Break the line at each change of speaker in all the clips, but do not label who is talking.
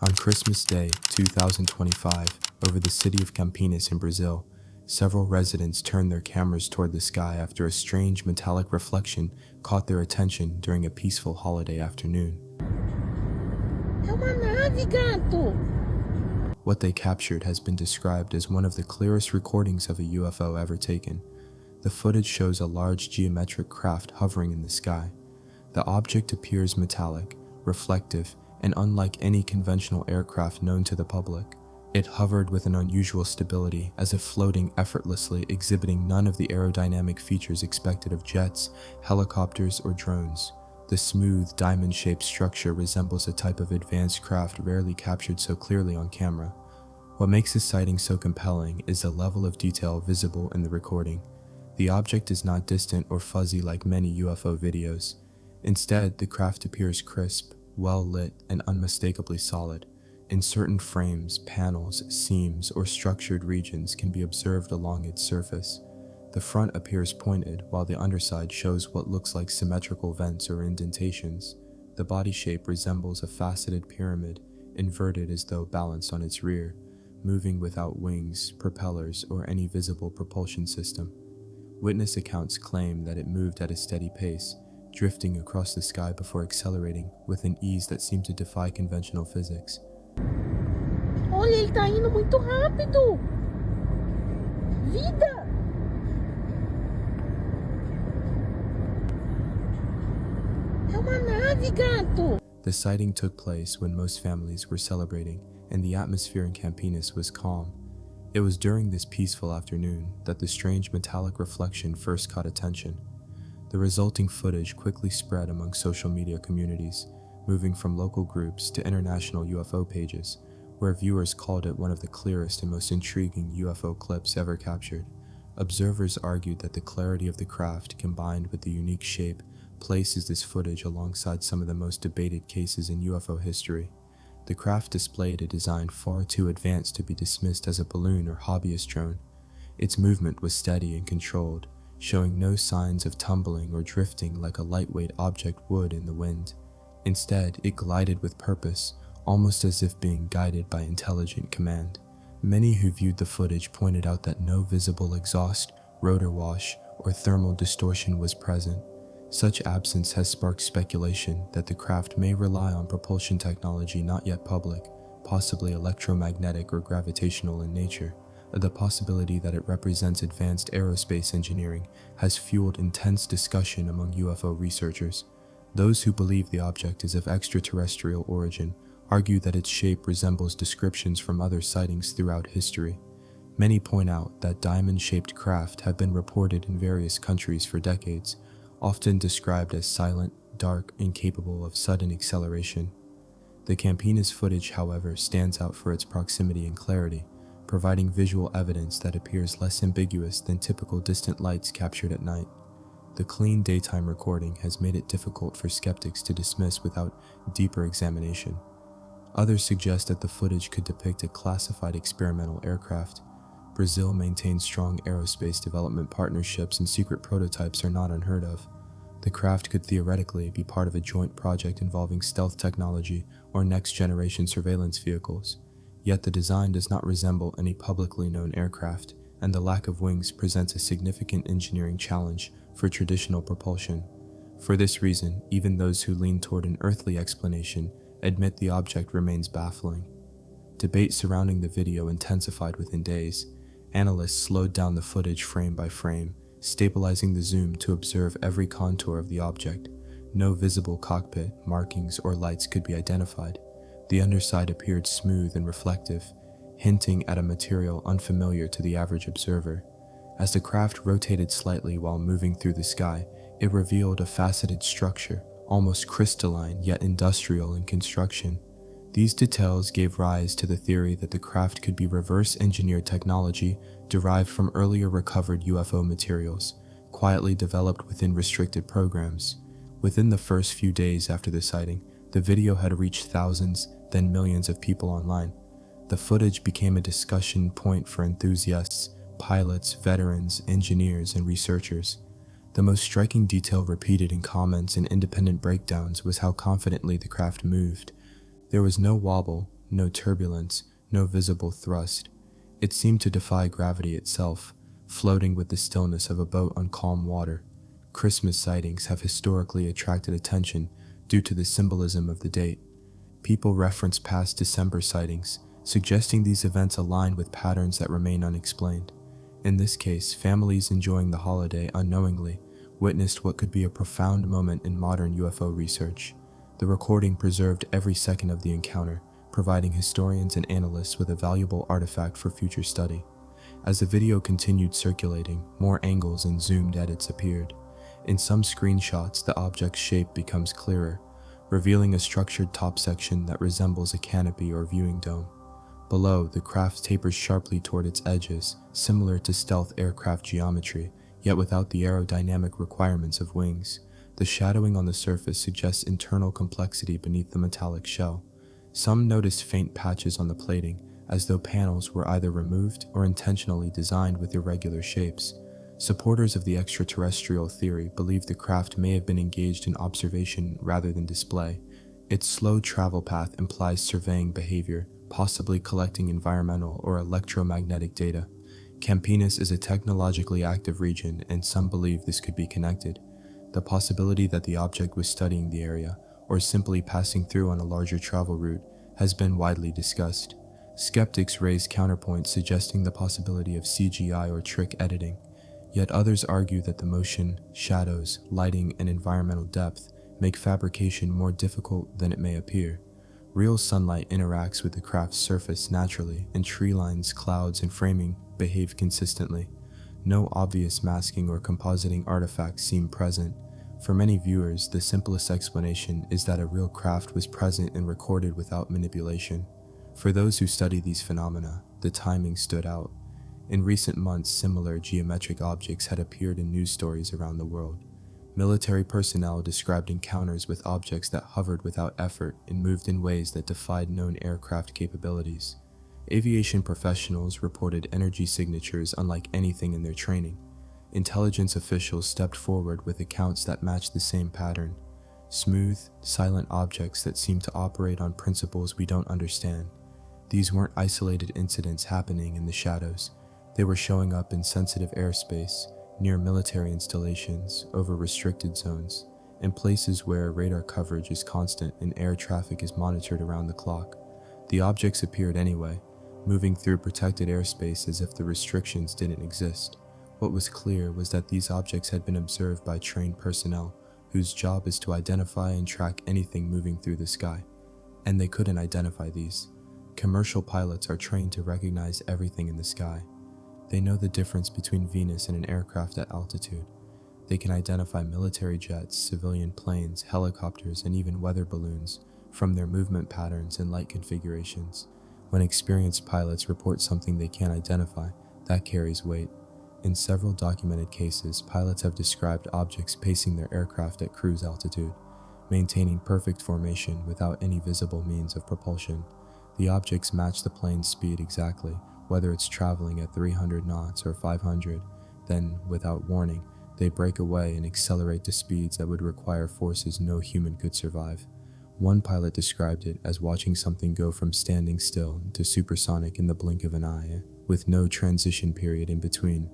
On Christmas Day, 2025, over the city of Campinas in Brazil, several residents turned their cameras toward the sky after a strange metallic reflection caught their attention during a peaceful holiday afternoon.
É uma nave, gato!
What they captured has been described as one of the clearest recordings of a UFO ever taken. The footage shows a large geometric craft hovering in the sky. The object appears metallic, reflective, and unlike any conventional aircraft known to the public. It hovered with an unusual stability, as if floating effortlessly, exhibiting none of the aerodynamic features expected of jets, helicopters, or drones. The smooth, diamond-shaped structure resembles a type of advanced craft rarely captured so clearly on camera. What makes this sighting so compelling is the level of detail visible in the recording. The object is not distant or fuzzy like many UFO videos. Instead, the craft appears crisp, well-lit, and unmistakably solid. In certain frames, panels, seams, or structured regions can be observed along its surface. The front appears pointed, while the underside shows what looks like symmetrical vents or indentations. The body shape resembles a faceted pyramid, inverted as though balanced on its rear, moving without wings, propellers, or any visible propulsion system. Witness accounts claim that it moved at a steady pace, drifting across the sky before accelerating with an ease that seemed to defy conventional physics.
Olha, ele tá indo muito rápido! Vida! É uma nave, gato!
The sighting took place when most families were celebrating and the atmosphere in Campinas was calm. It was during this peaceful afternoon that the strange metallic reflection first caught attention. The resulting footage quickly spread among social media communities, moving from local groups to international UFO pages, where viewers called it one of the clearest and most intriguing UFO clips ever captured. Observers argued that the clarity of the craft, combined with the unique shape, places this footage alongside some of the most debated cases in UFO history. The craft displayed a design far too advanced to be dismissed as a balloon or hobbyist drone. Its movement was steady and controlled, showing no signs of tumbling or drifting like a lightweight object would in the wind. Instead, it glided with purpose, almost as if being guided by intelligent command. Many who viewed the footage pointed out that no visible exhaust, rotor wash, or thermal distortion was present. Such absence has sparked speculation that the craft may rely on propulsion technology not yet public, possibly electromagnetic or gravitational in nature. The possibility that it represents advanced aerospace engineering has fueled intense discussion among UFO researchers. Those who believe the object is of extraterrestrial origin argue that its shape resembles descriptions from other sightings throughout history. Many point out that diamond-shaped craft have been reported in various countries for decades, often described as silent, dark, and capable of sudden acceleration. The Campinas footage, however, stands out for its proximity and clarity, providing visual evidence that appears less ambiguous than typical distant lights captured at night. The clean daytime recording has made it difficult for skeptics to dismiss without deeper examination. Others suggest that the footage could depict a classified experimental aircraft. Brazil maintains strong aerospace development partnerships, and secret prototypes are not unheard of. The craft could theoretically be part of a joint project involving stealth technology or next-generation surveillance vehicles. Yet the design does not resemble any publicly known aircraft, and the lack of wings presents a significant engineering challenge for traditional propulsion. For this reason, even those who lean toward an earthly explanation admit the object remains baffling. Debate surrounding the video intensified within days. Analysts slowed down the footage frame by frame, stabilizing the zoom to observe every contour of the object. No visible cockpit, markings, or lights could be identified. The underside appeared smooth and reflective, hinting at a material unfamiliar to the average observer. As the craft rotated slightly while moving through the sky, it revealed a faceted structure, almost crystalline yet industrial in construction. These details gave rise to the theory that the craft could be reverse-engineered technology derived from earlier recovered UFO materials, quietly developed within restricted programs. Within the first few days after the sighting, the video had reached thousands, then millions of people online. The footage became a discussion point for enthusiasts, pilots, veterans, engineers, and researchers. The most striking detail repeated in comments and independent breakdowns was how confidently the craft moved. There was no wobble, no turbulence, no visible thrust. It seemed to defy gravity itself, floating with the stillness of a boat on calm water. Christmas sightings have historically attracted attention due to the symbolism of the date. People reference past December sightings, suggesting these events align with patterns that remain unexplained. In this case, families enjoying the holiday unknowingly witnessed what could be a profound moment in modern UFO research. The recording preserved every second of the encounter, providing historians and analysts with a valuable artifact for future study. As the video continued circulating, more angles and zoomed edits appeared. In some screenshots, the object's shape becomes clearer, revealing a structured top section that resembles a canopy or viewing dome. Below, the craft tapers sharply toward its edges, similar to stealth aircraft geometry, yet without the aerodynamic requirements of wings. The shadowing on the surface suggests internal complexity beneath the metallic shell. Some noticed faint patches on the plating, as though panels were either removed or intentionally designed with irregular shapes. Supporters of the extraterrestrial theory believe the craft may have been engaged in observation rather than display. Its slow travel path implies surveying behavior, possibly collecting environmental or electromagnetic data. Campinas is a technologically active region, and some believe this could be connected. The possibility that the object was studying the area, or simply passing through on a larger travel route, has been widely discussed. Skeptics raise counterpoints suggesting the possibility of CGI or trick editing, yet others argue that the motion, shadows, lighting, and environmental depth make fabrication more difficult than it may appear. Real sunlight interacts with the craft's surface naturally, and tree lines, clouds, and framing behave consistently. No obvious masking or compositing artifacts seem present. For many viewers, the simplest explanation is that a real craft was present and recorded without manipulation. For those who study these phenomena, the timing stood out. In recent months, similar geometric objects had appeared in news stories around the world. Military personnel described encounters with objects that hovered without effort and moved in ways that defied known aircraft capabilities. Aviation professionals reported energy signatures unlike anything in their training. Intelligence officials stepped forward with accounts that matched the same pattern. Smooth, silent objects that seemed to operate on principles we don't understand. These weren't isolated incidents happening in the shadows. They were showing up in sensitive airspace, near military installations, over restricted zones, in places where radar coverage is constant and air traffic is monitored around the clock. The objects appeared anyway, moving through protected airspace as if the restrictions didn't exist. What was clear was that these objects had been observed by trained personnel whose job is to identify and track anything moving through the sky. And they couldn't identify these. Commercial pilots are trained to recognize everything in the sky. They know the difference between Venus and an aircraft at altitude. They can identify military jets, civilian planes, helicopters, and even weather balloons from their movement patterns and light configurations. When experienced pilots report something they can't identify, that carries weight. In several documented cases, pilots have described objects pacing their aircraft at cruise altitude, maintaining perfect formation without any visible means of propulsion. The objects match the plane's speed exactly, whether it's traveling at 300 knots or 500. Then, without warning, they break away and accelerate to speeds that would require forces no human could survive. One pilot described it as watching something go from standing still to supersonic in the blink of an eye, with no transition period in between.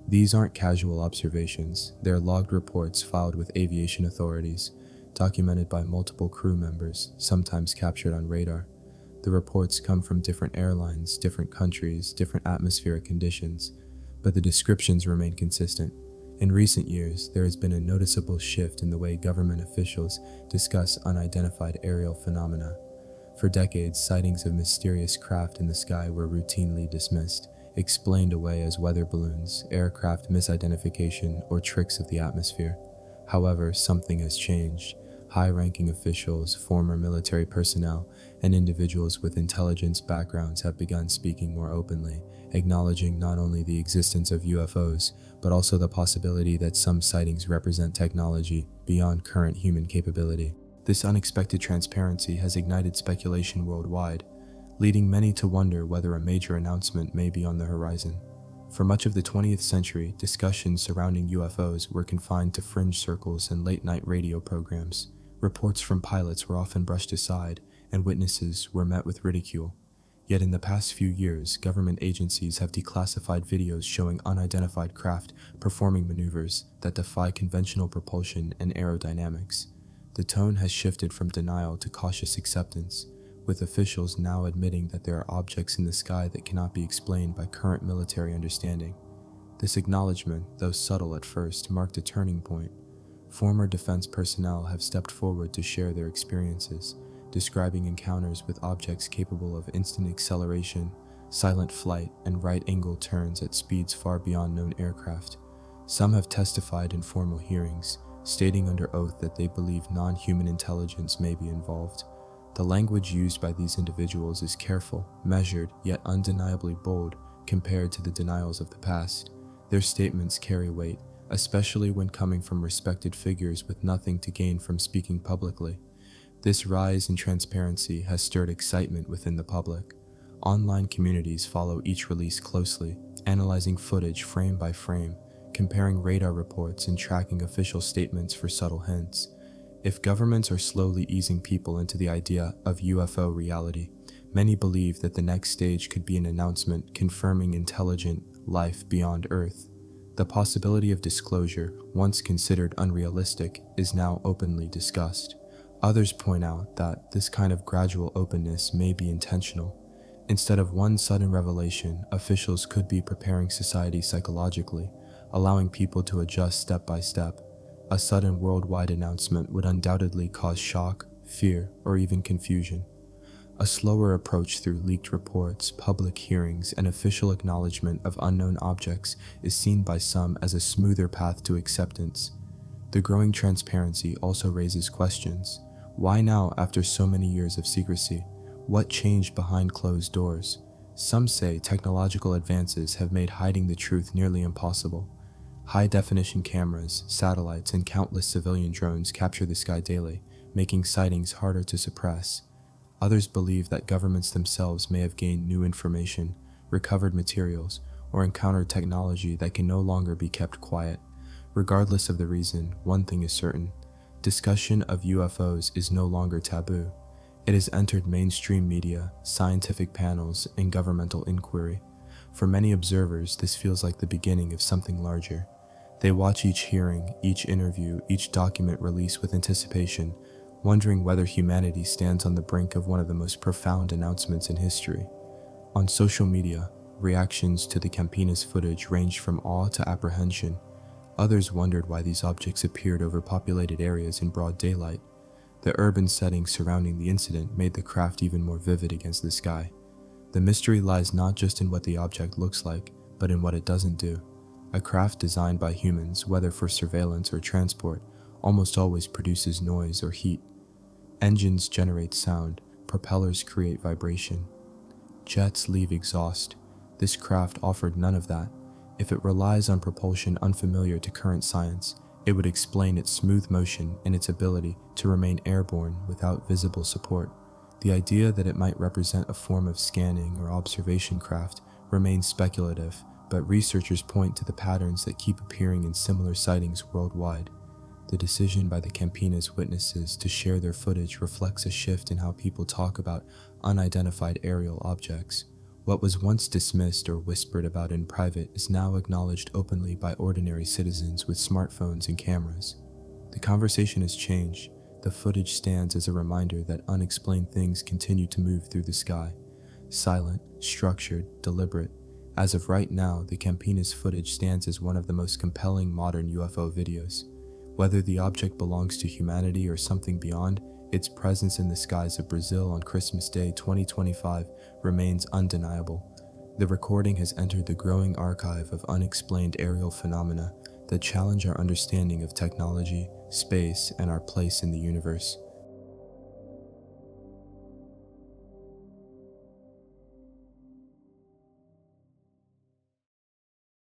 These aren't casual observations, they're logged reports filed with aviation authorities, documented by multiple crew members, sometimes captured on radar. The reports come from different airlines, different countries, different atmospheric conditions, but the descriptions remain consistent. In recent years, there has been a noticeable shift in the way government officials discuss unidentified aerial phenomena. For decades, sightings of mysterious craft in the sky were routinely dismissed, explained away as weather balloons, aircraft misidentification, or tricks of the atmosphere. However, something has changed. High-ranking officials, former military personnel, and individuals with intelligence backgrounds have begun speaking more openly, acknowledging not only the existence of UFOs, but also the possibility that some sightings represent technology beyond current human capability. This unexpected transparency has ignited speculation worldwide, leading many to wonder whether a major announcement may be on the horizon. For much of the 20th century, discussions surrounding UFOs were confined to fringe circles and late-night radio programs. Reports from pilots were often brushed aside, and witnesses were met with ridicule. Yet in the past few years, government agencies have declassified videos showing unidentified craft performing maneuvers that defy conventional propulsion and aerodynamics. The tone has shifted from denial to cautious acceptance, with officials now admitting that there are objects in the sky that cannot be explained by current military understanding. This acknowledgement, though subtle at first, marked a turning point. Former defense personnel have stepped forward to share their experiences, describing encounters with objects capable of instant acceleration, silent flight, and right-angle turns at speeds far beyond known aircraft. Some have testified in formal hearings, stating under oath that they believe non-human intelligence may be involved. The language used by these individuals is careful, measured, yet undeniably bold compared to the denials of the past. Their statements carry weight, especially when coming from respected figures with nothing to gain from speaking publicly. This rise in transparency has stirred excitement within the public. Online communities follow each release closely, analyzing footage frame by frame, comparing radar reports and tracking official statements for subtle hints. If governments are slowly easing people into the idea of UFO reality, many believe that the next stage could be an announcement confirming intelligent life beyond Earth. The possibility of disclosure, once considered unrealistic, is now openly discussed. Others point out that this kind of gradual openness may be intentional. Instead of one sudden revelation, officials could be preparing society psychologically, allowing people to adjust step by step. A sudden worldwide announcement would undoubtedly cause shock, fear, or even confusion. A slower approach through leaked reports, public hearings, and official acknowledgement of unknown objects is seen by some as a smoother path to acceptance. The growing transparency also raises questions. Why now after so many years of secrecy? What changed behind closed doors? Some say technological advances have made hiding the truth nearly impossible. High-definition cameras, satellites, and countless civilian drones capture the sky daily, making sightings harder to suppress. Others believe that governments themselves may have gained new information, recovered materials, or encountered technology that can no longer be kept quiet. Regardless of the reason, one thing is certain. Discussion of UFOs is no longer taboo. It has entered mainstream media, scientific panels, and governmental inquiry. For many observers, this feels like the beginning of something larger. They watch each hearing, each interview, each document released with anticipation, wondering whether humanity stands on the brink of one of the most profound announcements in history. On social media, reactions to the Campinas footage ranged from awe to apprehension. Others wondered why these objects appeared over populated areas in broad daylight. The urban setting surrounding the incident made the craft even more vivid against the sky. The mystery lies not just in what the object looks like, but in what it doesn't do. A craft designed by humans, whether for surveillance or transport, almost always produces noise or heat. Engines generate sound, propellers create vibration. Jets leave exhaust. This craft offered none of that. If it relies on propulsion unfamiliar to current science, it would explain its smooth motion and its ability to remain airborne without visible support. The idea that it might represent a form of scanning or observation craft remains speculative, but researchers point to the patterns that keep appearing in similar sightings worldwide. The decision by the Campinas witnesses to share their footage reflects a shift in how people talk about unidentified aerial objects. What was once dismissed or whispered about in private is now acknowledged openly by ordinary citizens with smartphones and cameras. The conversation has changed. The footage stands as a reminder that unexplained things continue to move through the sky. Silent, structured, deliberate. As of right now, the Campinas footage stands as one of the most compelling modern UFO videos. Whether the object belongs to humanity or something beyond, its presence in the skies of Brazil on Christmas Day 2025 remains undeniable. The recording has entered the growing archive of unexplained aerial phenomena that challenge our understanding of technology, space, and our place in the universe.